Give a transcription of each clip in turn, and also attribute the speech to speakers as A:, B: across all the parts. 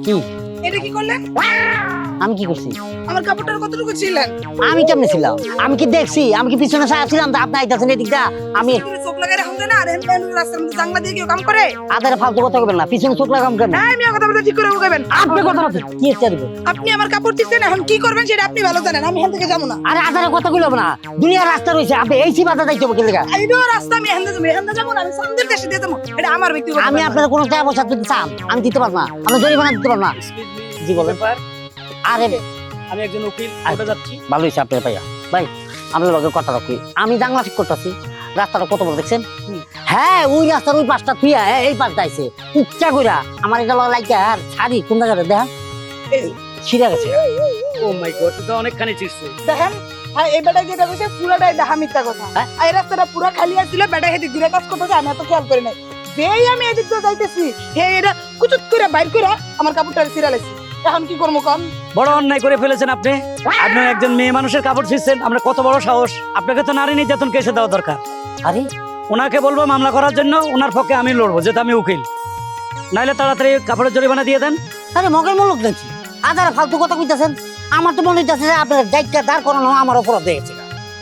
A: কি
B: এটা কি করলেন?
A: আমি কি করছি?
B: আমার কাপড়টার কতটুকু ছিলেন?
A: আমি কেমনে ছিলাম? আমি কি দেখছি? আমি কি পিছনে ছিলাম? আপনি আইতাছেন এদিকটা। আমি
B: তুমি চোখ লাগাই রাখুন না, আর হেন রাস্তার মধ্যে জাংলা দিয়ে কেউ কাম করে?
A: আদারে ফালতু কথা বলবেন না, পিছনে চোখ লাগাম কেন?
B: হ্যাঁ, আমি কথা বলতে ঠিক করে উগাবেন।
A: আপনি কথা বলতে কি ইচ্ছা দিব?
B: আপনি আমার কাপড় দিচ্ছেন, এখন কি করবেন সেটা আপনি ভালো জানেন। আমি এখান থেকে যাবো না।
A: আরে আদারে কথা কইলো না, দুনিয়ার রাস্তা রয়েছে, আপনি এই সীমাটা যাইতে হবে কেলেগা?
B: এইটা রাস্তা, আমি এখান থেকে যাবো না, আমি সামনের দেশে দিয়ে যাবো। এটা আমার ব্যক্তিগত
A: আমি
B: ব্যাপার।
A: আপনার কোনো টাকা পয়সা দিতে চান, আমি দিতে পারবো না, আমি জরিমানা দিতে পারবো না। জি বলেন। আরে
C: আমি একজন উকিল, কোর্টে যাচ্ছি।
A: ভালো হয়েছে আপনার ভাইয়া। ভাই আপনার লগে কথা রাখি, আমি জানলা ঠিক করতেছি, রাস্তাটা কত বড় দেখছেন? হ্যাঁ, ওই রাস্তার ওই পাশটা থুইয়া এই পাশ যাইছে ইচ্ছা কইরা আমার এটা লাইকা আর ছাড়ি কোন জায়গাটা দেখা ছিঁড়া গেছে।
C: ও মাই গড, এটা অনেকখানি চিড়ছে।
B: দেখেন, হ্যাঁ, এই বেটা যেটা বলছে পুরাটাই ডাহা মিথ্যা কথা।
A: হ্যাঁ?
B: আর এই রাস্তাটা পুরা খালি আছিল, বেটা হেদিক ঘুরে কাজ করতেছে, আমি এত খেয়াল করি নাই। যেই আমি এদিক দিয়ে যাইতেছি, হে এটা কুচুত করে বাইর করে আমার কাপড়টা ছিঁড়া লাগছে। এখন কি করবো কম?
C: বড় অন্যায় করে ফেলেছেন আপনি। আপনি একজন মেয়ে মানুষের কাপড় ছিঁড়ছেন, আমরা কত বড় সাহস! আপনাকে তো নারী নির্যাতন কেসে দেওয়া দরকার।
A: আরে
C: ওনাকে বলবো মামলা করার জন্য, ওনার পক্ষে আমি লড়বো, যেহেতু আমি উকিল। নাইলে তাড়াতাড়ি কাপড়ের জরিমানা দিয়ে দেন।
A: আরে মগের মূলক দেখছি আদার ফালতু কথা কইতাছেন। আমার তো মনে হইতাছে যে আপনার দায়িত্ব দাঁড় করানো আমার অপরাধ হয়ে গেছে।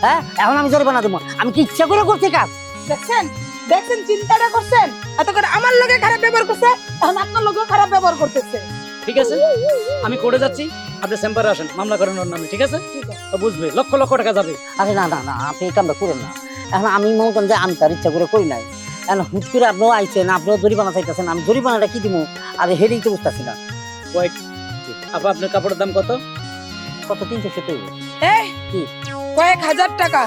A: হ্যাঁ, এখন আমি জরিমানা দেবো? আমি কি ইচ্ছা করে করছি কাজ?
B: দেখছেন দেখছেন চিন্তাটা করছেন? এত করে আমার লগে খারাপ ব্যবহার করছে, এখন আপনার লগেও খারাপ ব্যবহার করতেছে।
C: ঠিক আছে, আমি কোর্টে যাচ্ছি, আপনি চেম্বারে আসেন, মামলা করেন ওর নামে। ঠিক আছে, তো বুঝবে লক্ষ লক্ষ টাকা যাবে।
A: আরে না না না, আপনি এই কামটা করেন না। এখন আমি মনে করেন যে আমি তার ইচ্ছা করে করি নাই, এখন হুট করে আপনিও আইছেন, আপনিও জরিমানা চাইতেছেন, আমি জরিমানাটা কি দিব? আরে হেরেই তো বুঝতেছি না।
C: ওয়েট, আপা আপনার কাপড়ের দাম কত?
A: কত? 370?
B: এই
A: কি?
B: কয়েক হাজার টাকা।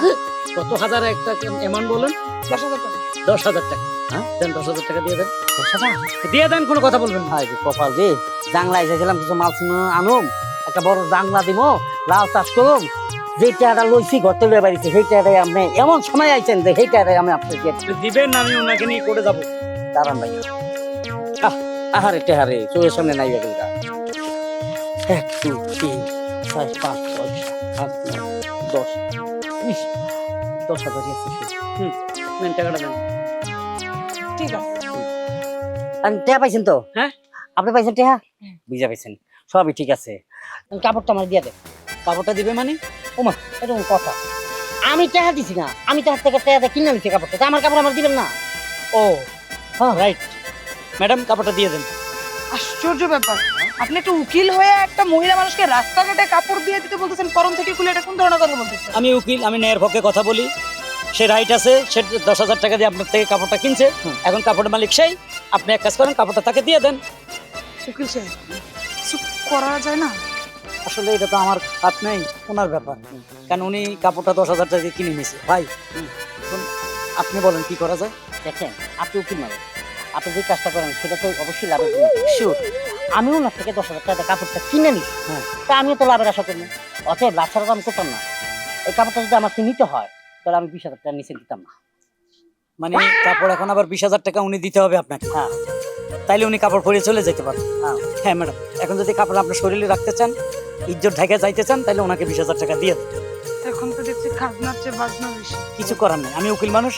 C: কত হাজার একটা অ্যামাউন্ট বলেন?
B: 10,000 টাকা।
C: 10,000 টাকা।
A: হ্যাঁ?
C: দেন 10,000 টাকা দিয়ে দেন।
A: 10,000?
C: দিয়ে দেন, কোনো কথা বলবেন না।
A: হাই রে কপাল রে, জাংলা এসেছিলাম কিছু মাল আনুম, একটা বড় জাংলা দিব, লাল চাষ করুম, যে টাকাটা লইছি ঘরতে লয়ে বাড়িছে, সেই টাকাটাই আপনি এমন সময় আইছেন যে সেই টাকাটাই আমি আপনাকে
C: দিবেন না, আমি ওনাকে নিয়ে কোর্টে যাবো।
A: দাঁড়ান ভাইয়া। আহারে টেহারে চোখের সামনে নাই বেগুনটা। 1 2 3 4 5 6 7 8 9 10 20 10,000 আছে।
C: নেন টাকাটা দেন।
B: ঠিক আছে।
A: আমি টেহা পাইছেন তো?
C: হ্যাঁ।
A: আপনি পাইছেন টেহা? বুঝা পাইছেন, সবই ঠিক আছে। কাপড়টা আমার দিয়ে দেন।
C: কাপড়টা দিবে মানে?
A: ওমা, এটা কোন কথা? আমি টেহা দিছি না, আমি তার থেকে টেহাটা কিনে নিচ্ছি কাপড়টা, তা আমার কাপড় আমার দিবেন না?
C: ও
A: হ্যাঁ
C: রাইট, ম্যাডাম কাপড়টা দিয়ে দেন।
B: আশ্চর্য ব্যাপার, আপনি একটা উকিল হয়ে একটা মহিলা মানুষকে রাস্তাঘাটে কাপড় দিয়ে দিতে বলতেছেন, পরম থেকে খুলে, এটা কোন ধরনের কথা বলতেছেন?
C: আমি উকিল, আমি ন্যায়ের পক্ষে কথা বলি। সে রাইট আছে, সে 10,000 টাকা দিয়ে আপনার থেকে কাপড়টা কিনছে, এখন কাপড়ের মালিক সেই। আপনি এক কাজ করেন, কাপড়টা তাকে দিয়ে দেন।
B: উকিল সাহেব, কিছু করা যায় না?
C: আসলে এটা তো আমার হাত নেই, ওনার ব্যাপার, কারণ উনি কাপড়টা 10,000 টাকা দিয়ে কিনে নিয়েছে। ভাই এখন আপনি বলেন কি করা যায়?
A: দেখেন, আপনি উকিল মানুষ, আপনি যে কাজটা করেন সেটা তো অবশ্যই লাভের জন্য। শিওর, আমি ওনার থেকে 10,000 টাকা কাপড়টা কিনে নিচ্ছি,
C: হ্যাঁ।
A: তা আমিও তো লাভের আশা করি না। অতএব লাভ ছাড়া তো আমি করতাম না। এই কাপড়টা যদি আমার নিতে হয় তাহলে আমি 20,000 টাকা নিচে দিতাম না।
C: মানে কাপড় এখন আবার 20,000 টাকা উনি দিতে হবে আপনাকে?
A: হ্যাঁ।
C: তাইলে উনি কাপড় পরে চলে যেতে পারেন।
A: হ্যাঁ।
C: হ্যাঁ ম্যাডাম, এখন যদি কাপড় আপনার শরীরে রাখতে চান, ইজ্জত ঢাকা যাইতে চান, তাহলে ওনাকে 20,000 টাকা দিয়ে দেন।
B: এখন তো দেখছি খাজনার চেয়ে বাজনা বেশি।
C: কিছু করার নেই, আমি উকিল মানুষ,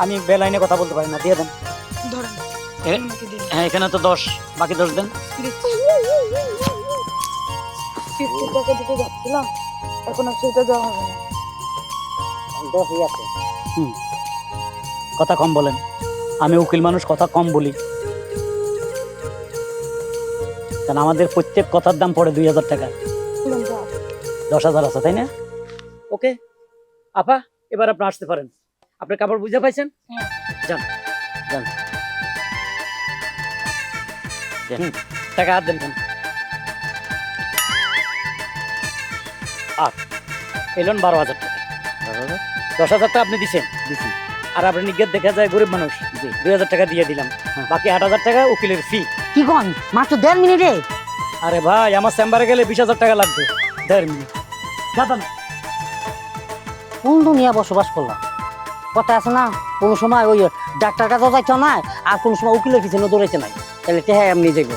C: আমি বেলাইনে কথা বলতে পারি না। দিয়ে দেন।
B: ধরেন,
C: এ-
B: ওনাকে দিন।
C: হ্যাঁ, এখানে তো 10, বাকি 10 দেন।
B: দিচ্ছি। 50 টাকা দিতে যাচ্ছিলাম, এখন আর সেটা দেওয়া হবে না।
A: 10ই আছে।
C: কথা কম বলেন, আমি উকিল মানুষ, কথা কম বলি, কারণ আমাদের প্রত্যেক কথার দাম পড়ে 2,000 টাকা। 10,000 আছে, তাই না? ওকে আপা, এবার আপনি আসতে পারেন। আপনার কাপড় বুঝে পাইছেন?
B: হ্যাঁ।
C: যান
A: যান।
C: টাকা হাত দেন। আর এলেন 12,000 টাকা। 10,000 টাকা আপনি দিচ্ছেন,
A: দিছি।
C: আর আপনার নিজ্ঞাত দেখা যায় গরিব মানুষ, 2,000 টাকা দিয়ে দিলাম।
A: হ্যাঁ।
C: বাকি 8,000 টাকা উকিলের ফি।
A: কি কন, মাত্র 1.5 মিনিটে?
C: আরে ভাই, আমার চেম্বারে গেলে 20,000 টাকা লাগবে 1.5 মিনিট। যাবেন?
A: কোন দুনিয়া বসবাস করলাম? কথা আছে না, কোনো সময় ওই ডাক্তার কাছেও যাইতে নাই, আর কোনো সময় উকিলের পিছনে দৌড়াইতে নাই, তাহলে টেহা এমনি যাইব।